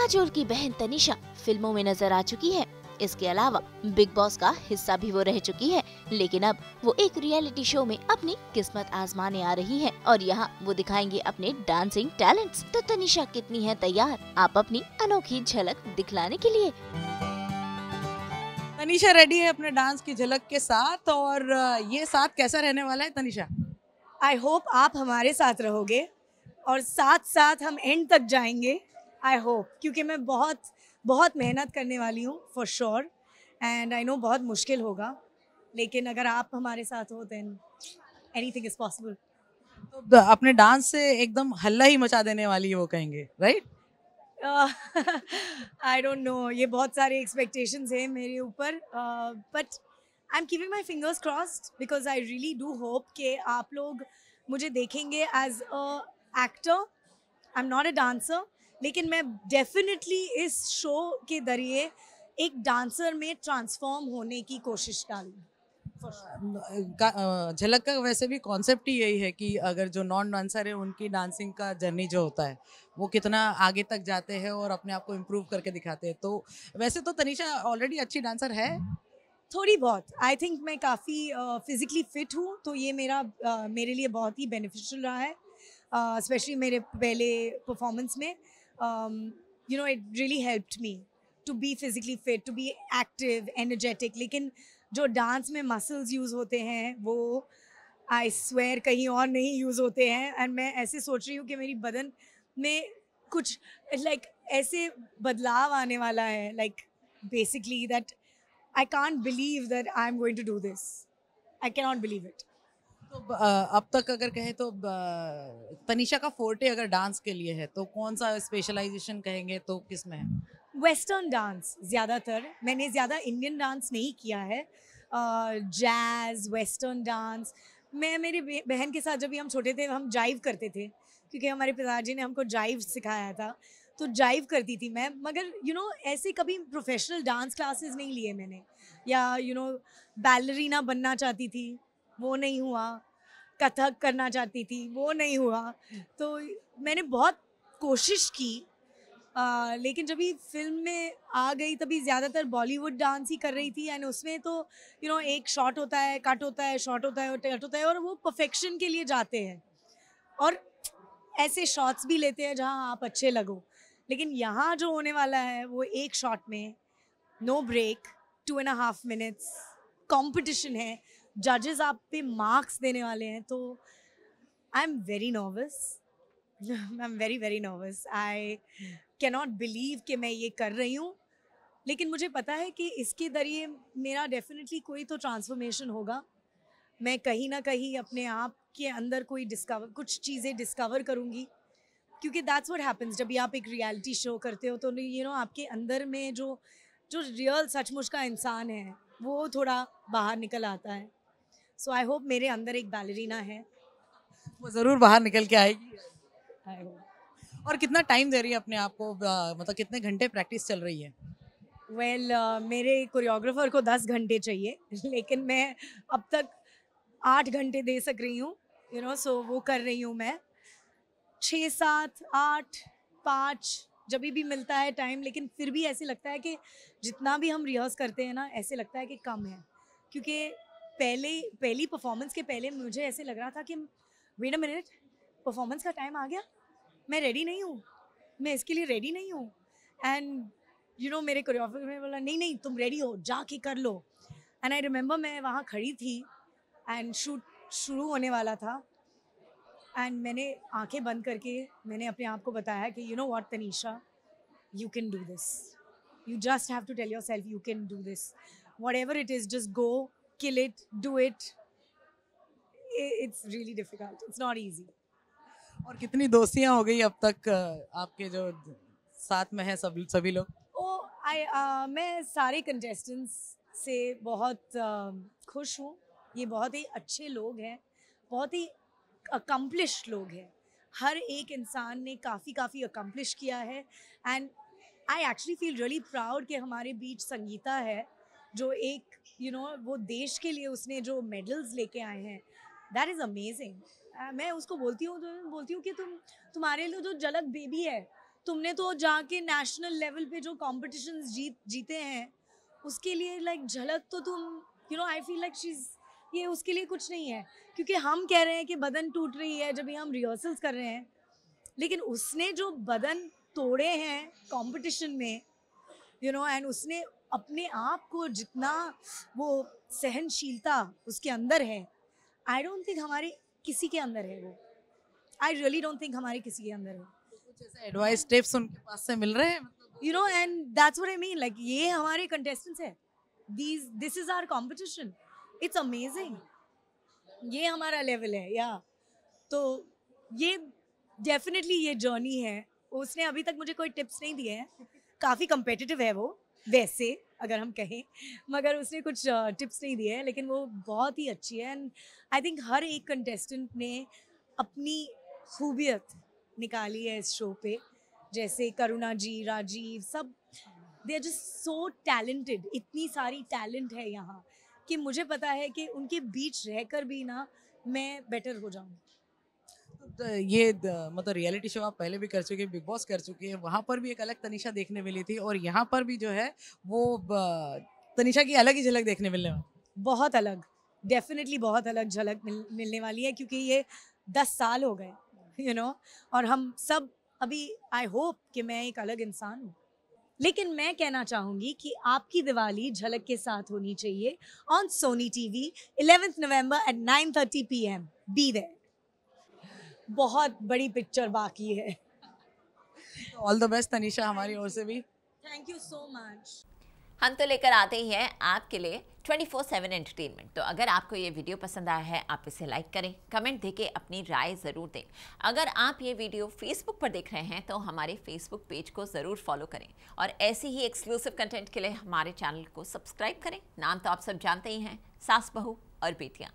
काजोल की बहन तनिषा फिल्मों में नजर आ चुकी है। इसके अलावा बिग बॉस का हिस्सा भी वो रह चुकी है, लेकिन अब वो एक रियलिटी शो में अपनी किस्मत आजमाने आ रही है और यहाँ वो दिखाएंगे अपने डांसिंग टैलेंट्स। तो तनिषा कितनी है तैयार आप अपनी अनोखी झलक दिखलाने के लिए? तनिषा रेडी है अपने डांस की झलक के साथ, और ये साथ कैसा रहने वाला है तनिषा? आई होप आप हमारे साथ रहोगे और साथ साथ हम एंड तक जाएंगे। आई होप, क्योंकि मैं बहुत बहुत मेहनत करने वाली हूँ for sure, and I know बहुत मुश्किल होगा, लेकिन अगर आप हमारे साथ हो देन एनीथिंग इज पॉसिबल। तो अपने डांस से एकदम हल्ला ही मचा देने वाली है वो, कहेंगे राइट? आई डोंट नो, ये बहुत सारे एक्सपेक्टेशंस हैं मेरे ऊपर, but I am keeping my fingers crossed because I really do hope कि आप लोग मुझे देखेंगे as a actor. I am not a dancer, लेकिन मैं डेफिनेटली इस शो के जरिए एक डांसर में ट्रांसफॉर्म होने की कोशिश डालूँ। झलक का वैसे भी कॉन्सेप्ट ही यही है कि अगर जो नॉन डांसर है उनकी डांसिंग का जर्नी जो होता है वो कितना आगे तक जाते हैं और अपने आप को इम्प्रूव करके दिखाते हैं। तो वैसे तो तनिषा ऑलरेडी अच्छी डांसर है। थोड़ी बहुत, आई थिंक मैं काफ़ी फिज़िकली फिट हूँ, तो ये मेरे लिए बहुत ही बेनिफिशियल रहा है, स्पेशली मेरे पहले परफॉर्मेंस में। You know, it really helped me to be physically fit, to be active, energetic. लेकिन जो डांस में मसल्स यूज़ होते हैं वो आई स्वेयर कहीं और नहीं यूज़ होते हैं, एंड मैं ऐसे सोच रही हूँ कि मेरी बदन में कुछ ऐसे बदलाव आने वाला है, basically that I can't believe that I'm going to do this. I cannot believe it. तो अब तक अगर कहें तो तनिषा का फोर्टे अगर डांस के लिए है तो कौन सा स्पेशलाइजेशन कहेंगे, तो किस में है? वेस्टर्न डांस ज़्यादातर, मैंने ज़्यादा इंडियन डांस नहीं किया है। Jazz, western dance. मैं मेरी बहन के साथ जब भी हम छोटे थे हम जाइव करते थे, क्योंकि हमारे पिताजी ने हमको जाइव सिखाया था, तो जाइव करती थी मैं। मगर ऐसे कभी प्रोफेशनल डांस क्लासेस नहीं लिए मैंने, या बैलरीना बनना चाहती थी, वो नहीं हुआ। कथक करना चाहती थी, वो नहीं हुआ। तो मैंने बहुत कोशिश की, लेकिन जब भी फिल्म में आ गई तभी ज़्यादातर बॉलीवुड डांस ही कर रही थी, एंड उसमें तो एक शॉट होता है, कट होता है, शॉट होता है और कट होता है, और वो परफेक्शन के लिए जाते हैं और ऐसे शॉट्स भी लेते हैं जहाँ आप अच्छे लगो। लेकिन यहाँ जो होने वाला है वो एक शॉट में नो ब्रेक, 2.5 मिनट्स कंपटीशन है, जजेस आप पे मार्क्स देने वाले हैं, तो I am very nervous. I am very very nervous. I cannot believe कि मैं ये कर रही हूँ, लेकिन मुझे पता है कि इसके जरिए मेरा डेफिनेटली कोई तो ट्रांसफॉर्मेशन होगा। मैं कहीं ना कहीं अपने आप के अंदर कुछ चीज़ें डिस्कवर करूँगी, क्योंकि दैट्स व्हाट हैपेंस जब भी आप एक रियलिटी शो करते हो, तो आपके अंदर में जो जो रियल सचमुच का इंसान है वो थोड़ा बाहर निकल आता है। सो आई होप मेरे अंदर एक बैलरीना है, वो जरूर बाहर निकल के आएगी। I hope. और कितना टाइम दे रही है अपने आप को, मतलब कितने घंटे प्रैक्टिस चल रही है? मेरे कोरियोग्राफर को 10 घंटे चाहिए, लेकिन मैं अब तक 8 घंटे दे सक रही हूँ, सो वो कर रही हूँ मैं 6, 7, 8, 5 जब भी मिलता है टाइम। लेकिन फिर भी ऐसे लगता है कि जितना भी हम रिहर्स करते हैं ना, ऐसे लगता है कि कम है, क्योंकि पहली परफॉर्मेंस के पहले मुझे ऐसे लग रहा था कि वेट अ मिनट, परफॉर्मेंस का टाइम आ गया, मैं रेडी नहीं हूँ, मैं इसके लिए रेडी नहीं हूँ। एंड मेरे कोरियोग्राफर ने बोला नहीं नहीं तुम रेडी हो, जाके कर लो। एंड आई रिमेंबर मैं वहाँ खड़ी थी एंड शूट शुरू होने वाला था, एंड मैंने आंखें बंद करके मैंने अपने आप को बताया कि you know what Tanisha, you can do this, you just have to tell yourself you can do this, whatever it is, just go, kill it, do it. It's really difficult, it's not easy. और कितनी दोस्तियां हो गई अब तक आपके जो साथ में है सभी लोग? मैं सारे कंटेस्टेंट्स से बहुत खुश हूँ। ये बहुत ही अच्छे लोग हैं, बहुत ही अकम्पलिश्ड लोग हैं। हर एक इंसान ने काफ़ी अकम्पलिश किया है, and I actually feel really proud कि हमारे बीच संगीता है, जो एक वो देश के लिए उसने जो मेडल्स लेके आए हैं, दैट इज़ अमेजिंग। मैं उसको बोलती हूँ कि तुम्हारे लिए जो झलक बेबी है, तुमने तो जाके नेशनल लेवल पे जो कॉम्पिटिशन्स जीते हैं, उसके लिए लाइक झलक तो तुम आई फील लाइक ये उसके लिए कुछ नहीं है, क्योंकि हम कह रहे हैं कि बदन टूट रही है जब हम रिहर्सल्स कर रहे हैं, लेकिन उसने जो बदन तोड़े हैं कंपटीशन में एंड उसने अपने आप को जितना वो सहनशीलता उसके अंदर है, आई डोंट थिंक हमारे किसी के अंदर है वो। आई रियली डोंट थिंक हमारे किसी के अंदर है। कुछ ऐसे एडवाइस टिप्स उनके पास से मिल रहे हैं मतलब? And that's what I mean, like ये हमारे कंटेस्टेंट्स है, this is our competition, it's amazing, ये हमारा लेवल है। या तो ये डेफिनेटली ये जर्नी है। उसने अभी तक मुझे कोई टिप्स नहीं दिए हैं, काफ़ी कम्पिटिटिव है वो वैसे अगर हम कहें, मगर उसने कुछ टिप्स नहीं दिए हैं, लेकिन वो बहुत ही अच्छी है। एंड आई थिंक हर एक कंटेस्टेंट ने अपनी खूबियत निकाली है इस शो पे, जैसे करुणा जी, राजीव, सब they are just so talented. इतनी सारी टैलेंट है यहाँ कि मुझे पता है कि उनके बीच रहकर भी ना मैं बेटर हो जाऊँ। तो ये मतलब रियलिटी शो आप पहले भी कर चुके हैं, बिग बॉस कर चुकी है, वहाँ पर भी एक अलग तनीषा देखने मिली थी और यहाँ पर भी जो है वो तनीषा की अलग ही झलक देखने मिलने वाली। बहुत अलग, डेफिनेटली बहुत अलग झलक मिलने वाली है, क्योंकि ये 10 साल हो गए और हम सब अभी आई होप कि मैं एक अलग इंसान हूँ। लेकिन मैं कहना चाहूँगी कि आपकी दिवाली झलक के साथ होनी चाहिए on Sony TV 11 November at 9:30 PM। Be there. बहुत बड़ी पिक्चर बाकी है। ऑल द बेस्ट तनीषा हमारी ओर से भी। Thank you so much. हम तो लेकर आते ही हैं आपके लिए 24/7 एंटरटेनमेंट। तो अगर आपको ये वीडियो पसंद आया है, आप इसे लाइक करें, कमेंट देके अपनी राय ज़रूर दें। अगर आप ये वीडियो फेसबुक पर देख रहे हैं तो हमारे फेसबुक पेज को ज़रूर फॉलो करें और ऐसे ही एक्सक्लूसिव कंटेंट के लिए हमारे चैनल को सब्सक्राइब करें। नाम तो आप सब जानते ही हैं, सास बहू और बेटियाँ।